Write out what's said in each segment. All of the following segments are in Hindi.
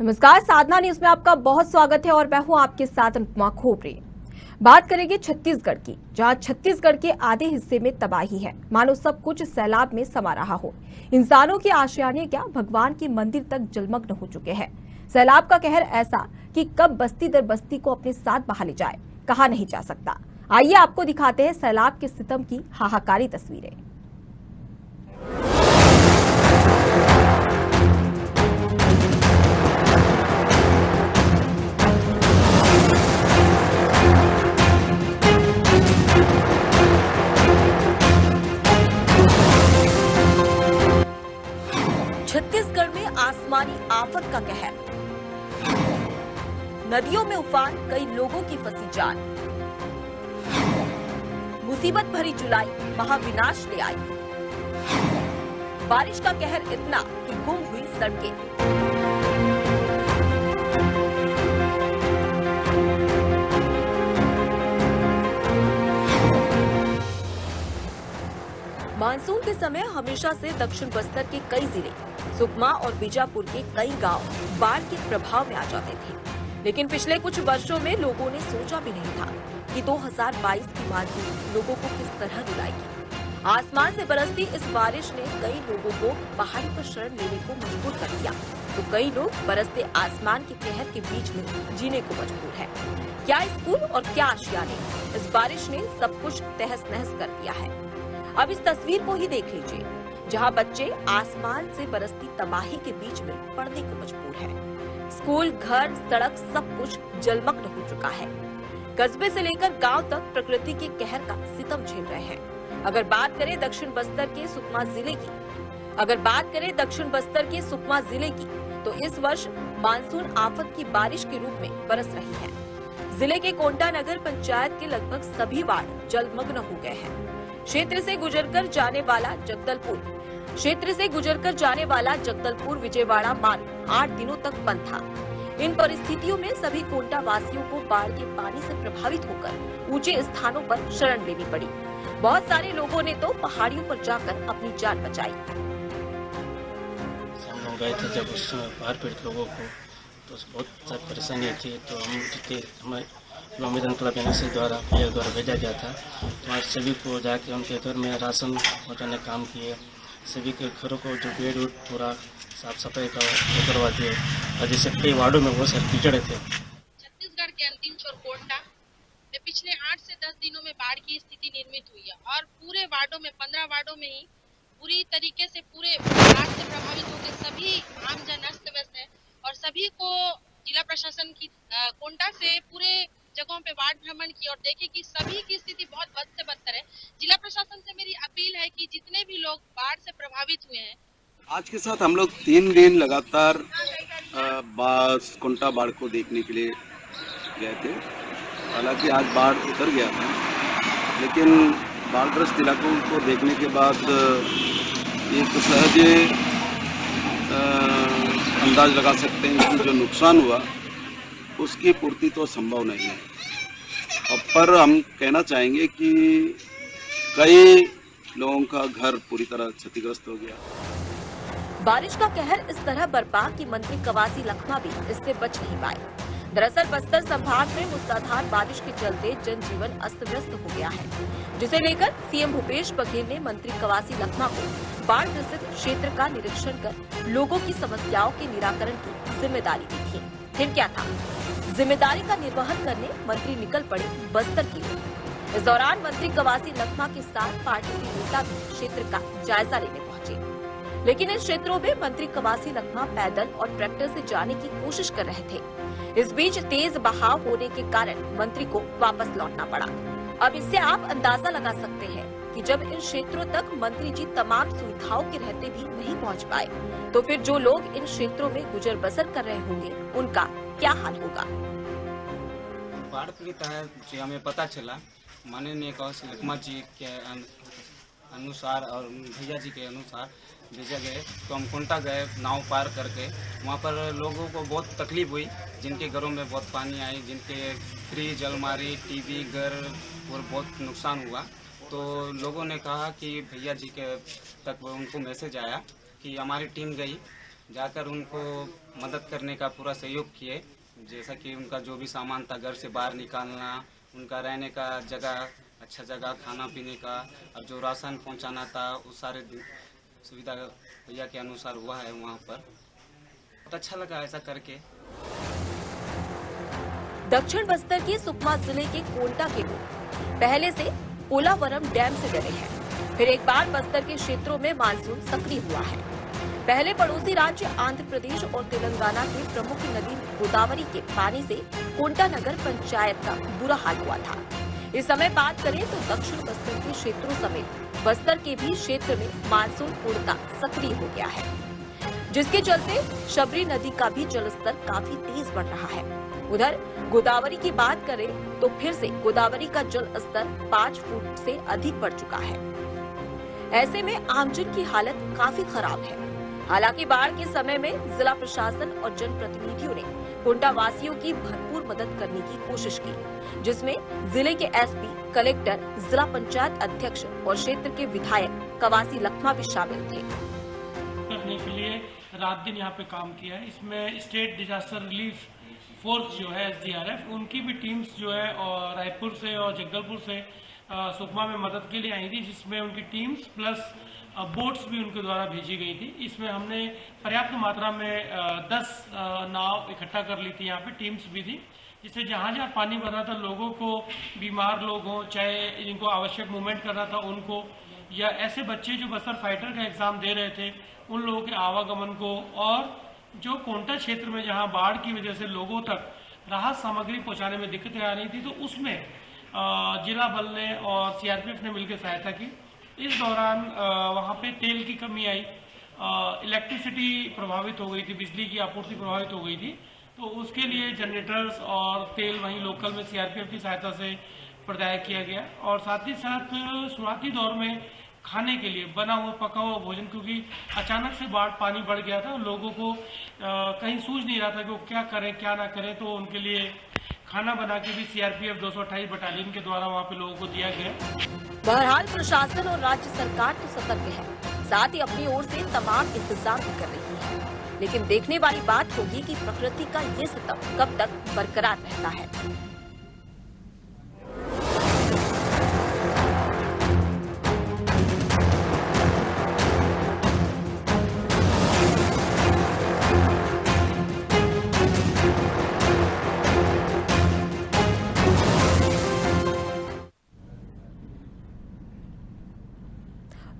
नमस्कार, साधना न्यूज में आपका बहुत स्वागत है और मैं हूं आपके साथ अनुपमा खोपरे। बात करेंगे छत्तीसगढ़ की, जहां छत्तीसगढ़ के आधे हिस्से में तबाही है, मानो सब कुछ सैलाब में समा रहा हो। इंसानों की आशियाने क्या भगवान के मंदिर तक जलमग्न हो चुके हैं। सैलाब का कहर ऐसा कि कब बस्ती दर बस्ती को अपने साथ बहा ले जाए, कहा नहीं जा सकता। आइए आपको दिखाते हैं सैलाब के सितम की हाहाकारी तस्वीरें। छत्तीसगढ़ में आसमानी आफत का कहर, नदियों में उफान, कई लोगों की फंसी जान। मुसीबत भरी जुलाई महाविनाश ले आई। बारिश का कहर इतना कि गुम हुई सड़कें। मानसून के समय हमेशा से दक्षिण बस्तर के कई जिले, सुकमा और बीजापुर के कई गांव बाढ़ के प्रभाव में आ जाते थे। लेकिन पिछले कुछ वर्षों में लोगों ने सोचा भी नहीं था कि 2022 की मानसून लोगों को किस तरह रुलाएगी। आसमान से बरसती इस बारिश ने कई लोगों को पहाड़ी पर शरण लेने को मजबूर कर दिया, तो कई लोग बरसते आसमान के कहर के बीच में जीने को मजबूर है। क्या स्कूल और क्या आशियाने, इस बारिश ने सब कुछ तहस नहस कर दिया है। अब इस तस्वीर को ही देख लीजिए, जहां बच्चे आसमान से बरसती तबाही के बीच में पढ़ने को मजबूर हैं। स्कूल, घर, सड़क सब कुछ जलमग्न हो चुका है। कस्बे से लेकर गांव तक प्रकृति के कहर का सितम झेल रहे हैं। अगर बात करें दक्षिण बस्तर के सुकमा जिले की, तो इस वर्ष मानसून आफत की बारिश के रूप में बरस रही है। जिले के कोंटा नगर पंचायत के लगभग सभी वार्ड जलमग्न हो गए हैं। क्षेत्र से गुजरकर जाने वाला जगदलपुर विजयवाड़ा मार्ग 8 दिनों तक बंद था। इन परिस्थितियों में सभी कोंटा वासियों को बाढ़ के पानी से प्रभावित होकर ऊंचे स्थानों पर शरण लेनी पड़ी। बहुत सारे लोगों ने तो पहाड़ियों पर जाकर अपनी जान बचाई। हम लोग गए थे जब उस समय बाढ़ पीड़ित लोगों को, तो बहुत सारी परेशानियाँ थी। तो हमें अमेरिकन क्लब एनएसएस द्वारा भेजा गया था। तो आज सभी को जाके उनके घर में राशन पहुँचाने काम किए। सभी के घरों को जो बेड उड पूरा साफ सफाई करवा दिए। और जैसे कई वार्डों में बहुत सारे कीचड़ थे। छत्तीसगढ़ के अंतिम छोर कोंटा में पिछले 8 से 10 दिनों में बाढ़ की स्थिति निर्मित हुई है और पूरे वार्डों में 15 वार्डों में ही पूरी तरीके से पूरे बाढ़ से प्रभावित होकर सभी आमजन अस्त व्यस्त है। और सभी को जिला प्रशासन की कोंटा से पूरे जगहों पे वार्ड भ्रमण की और देखे कि सभी की स्थिति बहुत बद से बदतर है। जिला प्रशासन से मेरी अपील है कि जितने भी लोग बाढ़ से प्रभावित हुए हैं, आज के साथ हम लोग 3 दिन लगातार कोंटा बाढ़ को देखने के लिए गए थे। हालांकि आज बाढ़ उतर गया था, लेकिन बाढ़ग्रस्त इलाकों को देखने के बाद एक सहज अंदाज लगा सकते हैं कि जो नुकसान हुआ उसकी पूर्ति तो संभव नहीं है। पर हम कहना चाहेंगे कि कई लोगों का घर पूरी तरह क्षतिग्रस्त हो गया। बारिश का कहर इस तरह बरपा कि मंत्री कवासी लखमा भी इससे बच नहीं पाए। दरअसल बस्तर संभाग में मूसलाधार बारिश के चलते जनजीवन अस्त व्यस्त हो गया है, जिसे लेकर सीएम भूपेश बघेल ने मंत्री कवासी लखमा को बाढ़ ग्रसित क्षेत्र का निरीक्षण कर लोगों की समस्याओं के निराकरण की जिम्मेदारी दी थी। फिर क्या था, जिम्मेदारी का निर्वहन करने मंत्री निकल पड़े बस्तर की ओर। इस दौरान मंत्री कवासी लखमा के साथ पार्टी के नेता भी क्षेत्र का जायजा लेने पहुंचे, लेकिन इन क्षेत्रों में मंत्री कवासी लखमा पैदल और ट्रैक्टर से जाने की कोशिश कर रहे थे। इस बीच तेज बहाव होने के कारण मंत्री को वापस लौटना पड़ा। अब इससे आप अंदाजा लगा सकते हैं कि जब इन क्षेत्रों तक मंत्री जी तमाम सुविधाओं के रहते भी नहीं पहुंच पाए, तो फिर जो लोग इन क्षेत्रों में गुजर बसर कर रहे होंगे उनका क्या हाल होगा। बाढ़ पीड़ित है जी, हमें पता चला माननीय कवासी लखमा जी के अनुसार और भैया जी के अनुसार भेजा गए। तो हम कोंटा गए नाव पार करके। वहाँ पर लोगों को बहुत तकलीफ हुई, जिनके घरों में बहुत पानी आई, जिनके फ्रिज, अलमारी, टीवी, घर और बहुत नुकसान हुआ। तो लोगों ने कहा कि भैया जी के तक उनको मैसेज आया कि हमारी टीम गई जाकर उनको मदद करने का पूरा सहयोग किए। जैसा कि उनका जो भी सामान था घर से बाहर निकालना, उनका रहने का जगह, अच्छा जगह, खाना पीने का, और जो राशन पहुंचाना था उस सारे सुविधा भैया के अनुसार हुआ है वहाँ पर। बहुत अच्छा लगा ऐसा करके। दक्षिण बस्तर के सुकमा जिले के कोंटा के लोग पहले से पोलावरम डैम से डरे हैं। फिर एक बार बस्तर के क्षेत्रों में मानसून सक्रिय हुआ है। पहले पड़ोसी राज्य आंध्र प्रदेश और तेलंगाना की प्रमुख नदी गोदावरी के पानी से कोंटा नगर पंचायत का बुरा हाल हुआ था। इस समय बात करें तो दक्षिण बस्तर के क्षेत्रों समेत बस्तर के भी क्षेत्र में मानसून पूर्णतः सक्रिय हो गया है, जिसके चलते शबरी नदी का भी जलस्तर काफी तेज बढ़ रहा है। उधर गोदावरी की बात करें तो फिर से गोदावरी का जल स्तर 5 फुट से अधिक बढ़ चुका है। ऐसे में आमजन की हालत काफी खराब है। हालांकि बाढ़ के समय में जिला प्रशासन और जनप्रतिनिधियों ने कोंटा वासियों की भरपूर मदद करने की कोशिश की, जिसमें जिले के एसपी, कलेक्टर, जिला पंचायत अध्यक्ष और क्षेत्र के विधायक कवासी लखमा भी शामिल थे। करने के लिए रात दिन यहाँ पे काम किया है। इसमें स्टेट डिजास्टर रिलीफ फोर्स जो है SDRF, उनकी भी टीम्स जो है और रायपुर से और जगदलपुर से सुकमा में मदद के लिए आई थी, जिसमें उनकी टीम्स प्लस बोट्स भी उनके द्वारा भेजी गई थी। इसमें हमने पर्याप्त मात्रा में 10 नाव इकट्ठा कर ली थी। यहाँ पे टीम्स भी थी, जिससे जहाँ जहाँ पानी भर रहा था लोगों को, बीमार लोग हों, चाहे जिनको आवश्यक मूवमेंट करना था उनको, या ऐसे बच्चे जो बस्तर फाइटर का एग्जाम दे रहे थे उन लोगों के आवागमन को, और जो कोंटा क्षेत्र में जहां बाढ़ की वजह से लोगों तक राहत सामग्री पहुंचाने में दिक्कतें आ रही थी, तो उसमें जिला बल ने और CRPF ने मिलकर सहायता की। इस दौरान वहां पे तेल की कमी आई, इलेक्ट्रिसिटी प्रभावित हो गई थी, बिजली की आपूर्ति प्रभावित हो गई थी, तो उसके लिए जनरेटर्स और तेल वहीं लोकल में CRPF की सहायता से प्रदाय किया गया। और साथ ही साथ शुरुआती दौर में खाने के लिए बना हुआ पका हुआ भोजन, क्योंकि अचानक से बाढ़ पानी बढ़ गया था, लोगों को कहीं सूझ नहीं रहा था कि वो क्या करें क्या ना करें, तो उनके लिए खाना बना के भी CRPF 228 बटालियन के द्वारा वहाँ पे लोगों को दिया गया। बहरहाल प्रशासन और राज्य सरकार तो सतर्क है, साथ ही अपनी ओर से तमाम इंतजाम भी कर रही है, लेकिन देखने वाली बात होगी कि प्रकृति का ये सितम कब तक बरकरार रहता है।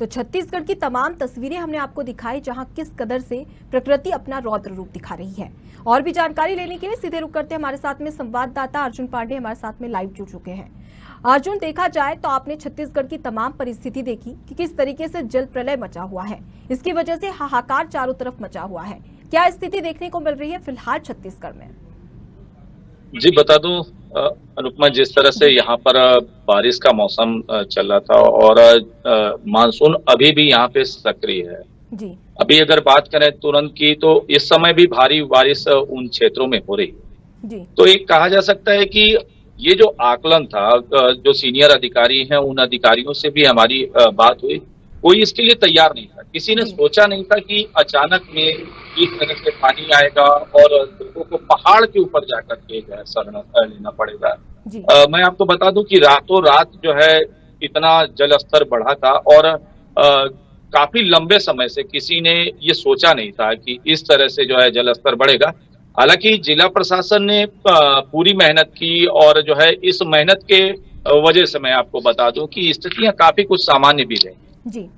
तो छत्तीसगढ़ की तमाम तस्वीरें हमने आपको दिखाई, जहां किस कदर से प्रकृति अपना रौद्र रूप दिखा रही है। और भी जानकारी लेने के लिए सीधे रुक करते हैं हमारे साथ में संवाददाता अर्जुन पांडे हमारे साथ में लाइव जुड़ चुके हैं। अर्जुन, देखा जाए तो आपने छत्तीसगढ़ की तमाम परिस्थिति देखी कि किस तरीके से जल प्रलय मचा हुआ है, इसकी वजह से हाहाकार चारों तरफ मचा हुआ है। क्या स्थिति देखने को मिल रही है फिलहाल छत्तीसगढ़ में? जी बता दूं अनुपमा, जिस तरह से यहाँ पर बारिश का मौसम चल रहा था और मानसून अभी भी यहाँ पे सक्रिय है जी। अभी अगर बात करें तुरंत की, तो इस समय भी भारी बारिश उन क्षेत्रों में हो रही है जी। तो एक कहा जा सकता है कि ये जो आकलन था, जो सीनियर अधिकारी हैं उन अधिकारियों से भी हमारी बात हुई, कोई इसके लिए तैयार नहीं था। किसी ने सोचा नहीं था कि अचानक में इस तरह से पानी आएगा और लोगों को पहाड़ के ऊपर जाकर के जो है शरण लेना पड़ेगा। मैं आपको बता दूं कि रातों रात जो है इतना जल स्तर बढ़ा था और काफी लंबे समय से किसी ने ये सोचा नहीं था कि इस तरह से जो है जल स्तर बढ़ेगा। हालांकि जिला प्रशासन ने पूरी मेहनत की और जो है इस मेहनत के वजह से मैं आपको बता दूं कि स्थितियां काफी कुछ सामान्य भी रही जी।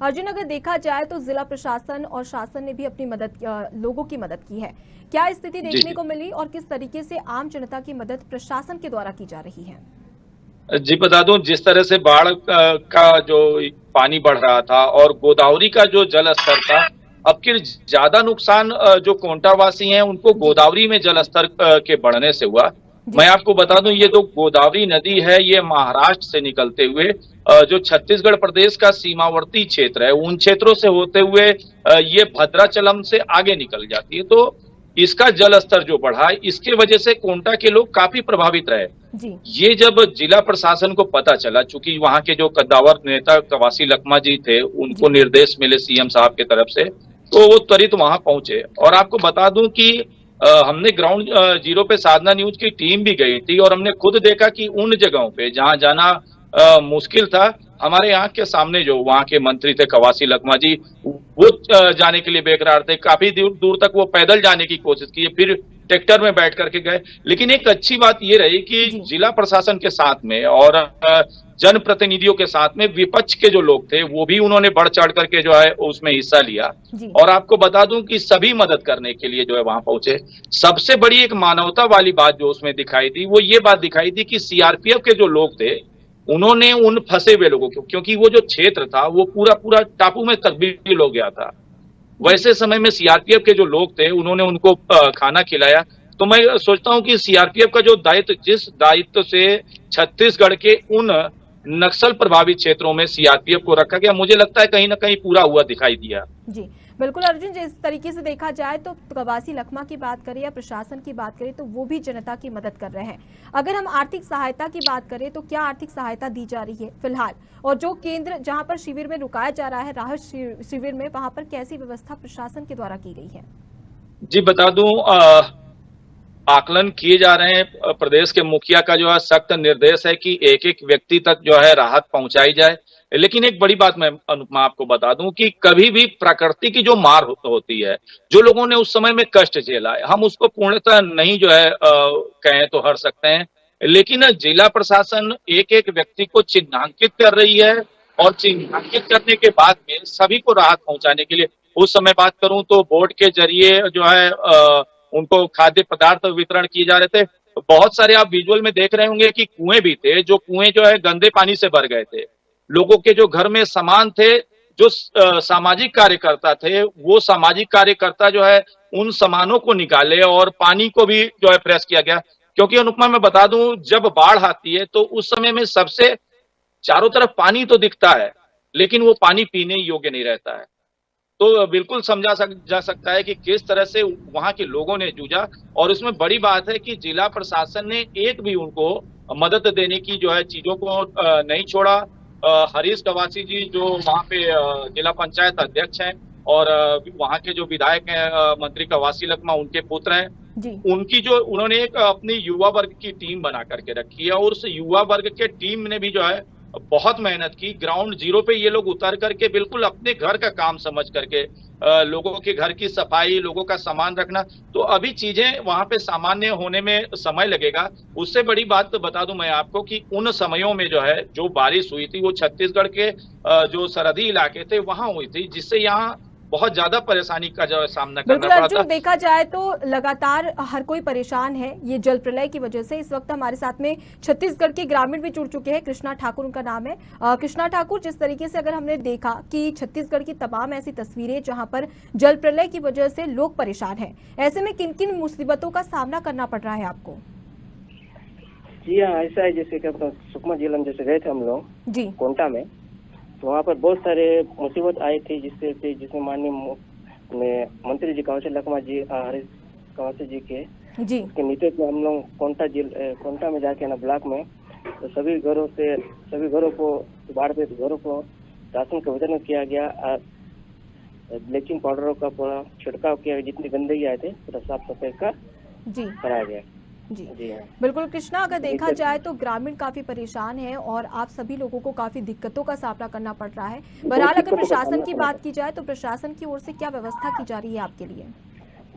अर्जुन, अगर देखा जाए तो जिला प्रशासन और शासन ने भी अपनी मदद, लोगों की मदद की है। क्या स्थिति देखने को मिली और किस तरीके से आम जनता की मदद प्रशासन के द्वारा की जा रही है? जी बता दूं, जिस तरह से बाढ़ का जो पानी बढ़ रहा था और गोदावरी का जो जल स्तर था, अब फिर ज्यादा नुकसान जो कोंटावासी हैं उनको गोदावरी में जल स्तर के बढ़ने से हुआ। मैं आपको बता दूं, ये जो गोदावरी नदी है ये महाराष्ट्र से निकलते हुए जो छत्तीसगढ़ प्रदेश का सीमावर्ती क्षेत्र है उन क्षेत्रों से होते हुए ये भद्राचलम से आगे निकल जाती है। तो इसका जल स्तर जो बढ़ा, इसके वजह से कोंटा के लोग काफी प्रभावित रहे जी। ये जब जिला प्रशासन को पता चला, चूंकि वहां के जो कद्दावर नेता कवासी लखमा जी थे, उनको निर्देश मिले CM साहब की तरफ से तो वो त्वरित वहां पहुंचे। और आपको बता दूं कि हमने ग्राउंड जीरो पे साधना न्यूज की टीम भी गई थी और हमने खुद देखा कि उन जगहों पे जहां जाना मुश्किल था, हमारे यहाँ के सामने जो वहां के मंत्री थे कवासी लखमा जी, वो जाने के लिए बेकरार थे। काफी दूर दूर तक वो पैदल जाने की कोशिश की, फिर ट्रैक्टर में बैठ करके गए। लेकिन एक अच्छी बात ये रही कि जिला प्रशासन के साथ में और जनप्रतिनिधियों के साथ में विपक्ष के जो लोग थे वो भी उन्होंने बढ़ चढ़ करके जो है उसमें हिस्सा लिया। और आपको बता दूं कि सभी मदद करने के लिए जो है वहां पहुंचे। सबसे बड़ी एक मानवता वाली बात जो उसमें दिखाई दी, वो ये बात दिखाई दी कि सीआरपीएफ के जो लोग थे उन्होंने उन फंसे हुए लोगों को, क्योंकि वो जो क्षेत्र था वो पूरा पूरा टापू में तब्दील हो गया था, वैसे समय में सीआरपीएफ के जो लोग थे उन्होंने उनको खाना खिलाया। तो मैं सोचता हूं कि सीआरपीएफ का जो दायित्व, जिस दायित्व से छत्तीसगढ़ के उन नक्सल प्रभावित क्षेत्रों में सीआरपीएफ को रखा गया, मुझे लगता है कहीं ना कहीं पूरा हुआ दिखाई दिया। जी बिल्कुल अर्जुन, जिस तरीके से देखा जाए तो कवासी लखमा की बात करें या प्रशासन की बात करें तो वो भी जनता की मदद कर रहे हैं। अगर हम आर्थिक सहायता की बात करें तो क्या आर्थिक सहायता दी जा रही है फिलहाल, और जो केंद्र जहां पर शिविर में रुकाया जा रहा है, राहत शिविर में, वहां पर कैसी व्यवस्था प्रशासन के द्वारा की गई है? जी बता दूं, आकलन किए जा रहे हैं। प्रदेश के मुखिया का जो है सख्त निर्देश है कि एक एक व्यक्ति तक जो है राहत पहुंचाई जाए। लेकिन एक बड़ी बात मैं अनुपमा आपको बता दूं कि कभी भी प्रकृति की जो मार होती है, जो लोगों ने उस समय में कष्ट झेला है, हम उसको पूर्णतः नहीं जो है कहें तो हर सकते हैं। लेकिन जिला प्रशासन एक एक व्यक्ति को चिन्हांकित कर रही है और चिन्हांकित करने के बाद में सभी को राहत पहुंचाने के लिए, उस समय बात करूं तो बोर्ड के जरिए जो है उनको खाद्य पदार्थ वितरण किए जा रहे थे। बहुत सारे आप विजुअल में देख रहे होंगे कि कुएं भी थे, जो कुएं जो है गंदे पानी से भर गए थे। लोगों के जो घर में सामान थे, जो सामाजिक कार्यकर्ता थे, वो सामाजिक कार्यकर्ता जो है उन सामानों को निकाले और पानी को भी जो है फ्रेश किया गया। क्योंकि अनुपमा मैं बता दूं, जब बाढ़ आती है तो उस समय में सबसे चारों तरफ पानी तो दिखता है, लेकिन वो पानी पीने योग्य नहीं रहता है। तो बिल्कुल समझा जा सकता है कि किस तरह से वहां के लोगों ने जूझा। और उसमें बड़ी बात है कि जिला प्रशासन ने एक भी उनको मदद देने की जो है चीजों को नहीं छोड़ा। हरीश कवासी जी जो वहां पे जिला पंचायत अध्यक्ष हैं और वहां के जो विधायक हैं मंत्री कवासी लखमा, उनके पुत्र हैं, उनकी जो उन्होंने एक अपनी युवा वर्ग की टीम बना करके रखी है और उस युवा वर्ग के टीम ने भी जो है बहुत मेहनत की। ग्राउंड जीरो पे ये लोग उतर करके बिल्कुल अपने घर का काम समझ करके लोगों के घर की सफाई, लोगों का सामान रखना, तो अभी चीजें वहां पे सामान्य होने में समय लगेगा। उससे बड़ी बात तो बता दूं मैं आपको कि उन समयों में जो है जो बारिश हुई थी वो छत्तीसगढ़ के जो सरहदी इलाके थे वहां हुई थी, जिससे यहाँ बहुत ज्यादा परेशानी का जो सामना करना पड़ा था। देखा जाए तो लगातार हर कोई परेशान है ये जल प्रलय की वजह से। इस वक्त हमारे साथ में छत्तीसगढ़ के ग्रामीण भी जुड़ चुके हैं। कृष्णा ठाकुर उनका नाम है। कृष्णा ठाकुर, जिस तरीके से अगर हमने देखा कि छत्तीसगढ़ की तमाम ऐसी तस्वीरें जहां पर जल प्रलय की वजह से लोग परेशान हैं, ऐसे में किन किन मुसीबतों का सामना करना पड़ रहा है आपको? जी हाँ, ऐसा है जैसे कि सुकमा जिला में जैसे गए थे हम लोग जी कोंटा में, तो वहाँ पर बहुत सारे मुसीबत आई थी जिसमें माननीय मंत्री जी कवासी लखमा जी, हरीश कवासी जी के नेतृत्व में हम लोग कोंटा में जाके ना ब्लॉक में तो सभी घरों को बाढ़ पे घरों को राशन का वितरण किया गया। ब्लीचिंग पाउडरों का पूरा छिड़काव किया, जितनी गंदगी आए थे पूरा साफ सफाई का कराया गया। जी बिल्कुल कृष्णा, अगर देखा जाए तो ग्रामीण काफी परेशान है और आप सभी लोगों को काफी दिक्कतों का सामना करना पड़ रहा है। बहरहाल अगर प्रशासन की बात की जाए तो प्रशासन की ओर से क्या व्यवस्था की जा रही है आपके लिए?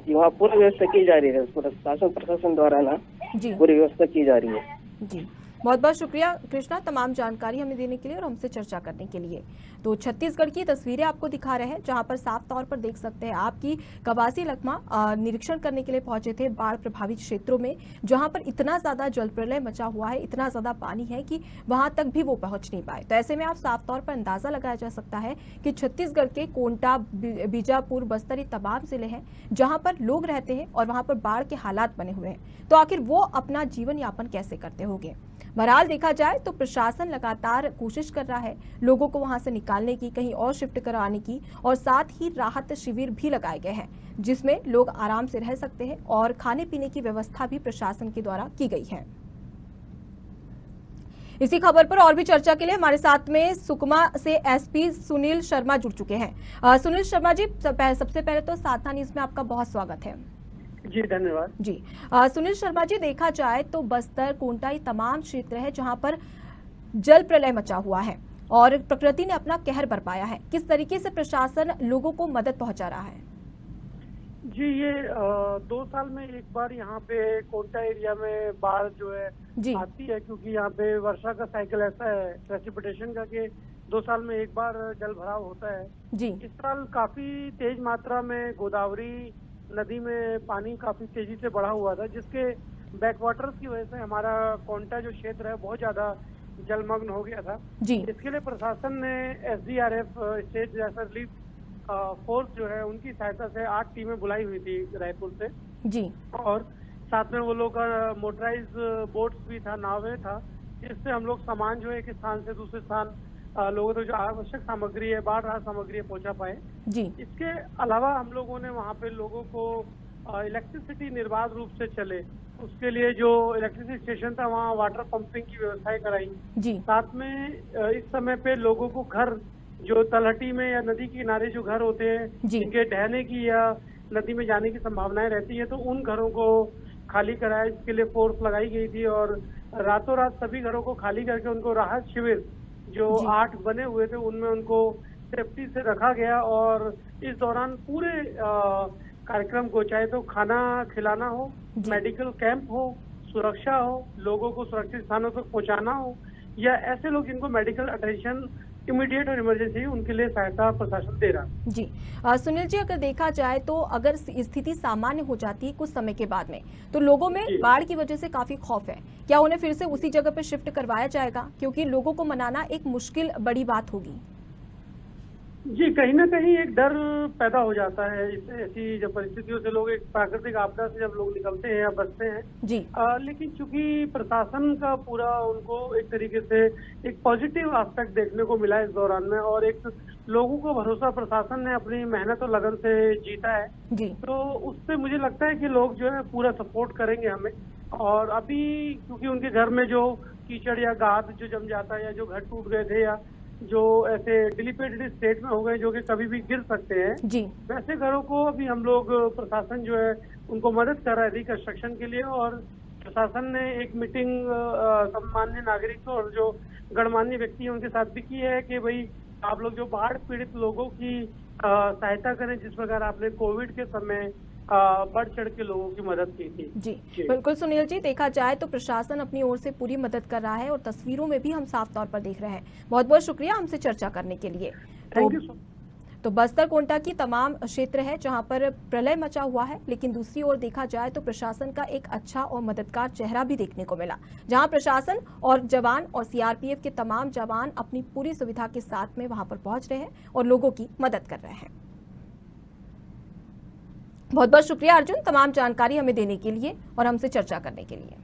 जी वहाँ पूरी व्यवस्था की जा रही है, प्रशासन द्वारा ना पूरी व्यवस्था की जा रही है। जी बहुत बहुत शुक्रिया कृष्णा, तमाम जानकारी हमें देने के लिए और हमसे चर्चा करने के लिए। तो छत्तीसगढ़ की तस्वीरें आपको दिखा रहे हैं जहां पर साफ तौर पर देख सकते हैं आपकी कवासी लखमा निरीक्षण करने के लिए पहुंचे थे बाढ़ प्रभावित क्षेत्रों में, जहां पर इतना ज्यादा जल प्रलय मचा हुआ है, इतना ज्यादा पानी है कि वहां तक भी वो पहुंच नहीं पाए। तो ऐसे में आप साफ तौर पर अंदाजा लगाया जा सकता है कि छत्तीसगढ़ के कोंटा, बीजापुर, बस्तर, तमाम जिले हैं जहां पर लोग रहते हैं और वहां पर बाढ़ के हालात बने हुए हैं। तो आखिर वो अपना जीवन यापन कैसे करते होंगे? बहरहाल देखा जाए तो प्रशासन लगातार कोशिश कर रहा है लोगों को वहां से निकालने की, कहीं और शिफ्ट कराने की, और साथ ही राहत शिविर भी लगाए गए हैं जिसमें लोग आराम से रह सकते हैं और खाने पीने की व्यवस्था भी प्रशासन के द्वारा की गई है। इसी खबर पर और भी चर्चा के लिए हमारे साथ में सुकमा से एसपी सुनील शर्मा जुड़ चुके हैं। सुनील शर्मा जी, सबसे पहले तो साधना न्यूज में आपका बहुत स्वागत है। जी धन्यवाद। जी सुनील शर्मा जी, देखा जाए तो बस्तर, कोंटा ये तमाम क्षेत्र है जहां पर जल प्रलय मचा हुआ है और प्रकृति ने अपना कहर बरपाया है। किस तरीके से प्रशासन लोगों को मदद पहुंचा रहा है? जी, ये 2 साल में एक बार यहाँ पे कोंटा एरिया में बाढ़ जो है आती है, क्योंकि यहाँ पे वर्षा का साइकिल ऐसा है प्रेसिपिटेशन का कि 2 साल में एक बार जल भराव होता है। जी। इस साल काफी तेज मात्रा में गोदावरी नदी में पानी काफी तेजी से बढ़ा हुआ था, जिसके बैकवाटर्स की वजह से हमारा कोंटा जो क्षेत्र है बहुत ज्यादा जलमग्न हो गया था। जी। इसके लिए प्रशासन ने SDRF state disaster relief force जो है उनकी सहायता से 8 टीमें बुलाई हुई थी रायपुर से। जी। और साथ में वो लोग का मोटराइज बोट्स भी था, नावें था, जिससे हम लोग सामान जो है एक स्थान से दूसरे स्थान लोगों को जो आवश्यक सामग्री है, बाढ़ राहत सामग्री है, पहुंचा पाए। जी। इसके अलावा हम लोगों ने वहाँ पे लोगों को इलेक्ट्रिसिटी निर्बाध रूप से चले उसके लिए जो इलेक्ट्रिसिटी स्टेशन था वहाँ वाटर पंपिंग की व्यवस्थाएं कराई। जी। साथ में इस समय पे लोगों को घर जो तलहटी में या नदी किनारे जो घर होते हैं जिनके ढहने की या नदी में जाने की संभावनाएं रहती है, तो उन घरों को खाली कराया, इसके लिए फोर्स लगाई गई थी और रातों रात सभी घरों को खाली करके उनको राहत शिविर जो 8 बने हुए थे उनमें उनको सेफ्टी से रखा गया। और इस दौरान पूरे कार्यक्रम को, चाहे तो खाना खिलाना हो, मेडिकल कैंप हो, सुरक्षा हो, लोगों को सुरक्षित स्थानों तक पहुंचाना हो, या ऐसे लोग जिनको मेडिकल अटेंशन इमीडिएट और इमरजेंसी उनके लिए सहायता प्रशासन दे रहा है। जी। सुनील जी, अगर देखा जाए तो अगर स्थिति सामान्य हो जाती है कुछ समय के बाद में, तो लोगों में बाढ़ की वजह से काफी खौफ है, क्या उन्हें फिर से उसी जगह पर शिफ्ट करवाया जाएगा? क्योंकि लोगों को मनाना एक मुश्किल बड़ी बात होगी। जी, कहीं ना कहीं एक डर पैदा हो जाता है ऐसी जब परिस्थितियों से लोग, एक प्राकृतिक आपदा से जब लोग निकलते हैं या बचते हैं। जी। लेकिन चूंकि प्रशासन का पूरा उनको एक तरीके से एक पॉजिटिव एस्पेक्ट देखने को मिला इस दौरान में, और एक लोगों को भरोसा प्रशासन ने अपनी मेहनत और लगन से जीता है। जी। तो उससे मुझे लगता है कि लोग जो है पूरा सपोर्ट करेंगे हमें। और अभी क्योंकि उनके घर में जो कीचड़ या गाद जो जम जाता है, या जो घर टूट गए थे, या जो ऐसे डिलीपेटेड स्टेट में हो गए जो कि कभी भी गिर सकते हैं, जी, वैसे घरों को अभी हम लोग, प्रशासन जो है उनको मदद कर रहा है रिकंस्ट्रक्शन के लिए। और प्रशासन ने एक मीटिंग सामान्य नागरिक और जो गणमान्य व्यक्ति हैं उनके साथ भी की है कि भाई आप लोग जो बाढ़ पीड़ित लोगों की सहायता करें, जिस प्रकार आपने कोविड के समय बढ़ चढ़ के लोगों की मदद की थी। जी, बिल्कुल सुनील जी, देखा जाए तो प्रशासन अपनी ओर से पूरी मदद कर रहा है और तस्वीरों में भी हम साफ तौर पर देख रहे हैं। बहुत बहुत शुक्रिया हमसे चर्चा करने के लिए। तो बस्तर कोंटा की तमाम क्षेत्र है जहां पर प्रलय मचा हुआ है, लेकिन दूसरी ओर देखा जाए तो प्रशासन का एक अच्छा और मददगार चेहरा भी देखने को मिला, जहां प्रशासन और जवान और CRPF के तमाम जवान अपनी पूरी सुविधा के साथ में वहां पर पहुंच रहे हैं और लोगों की मदद कर रहे हैं। बहुत बहुत शुक्रिया अर्जुन, तमाम जानकारी हमें देने के लिए और हमसे चर्चा करने के लिए।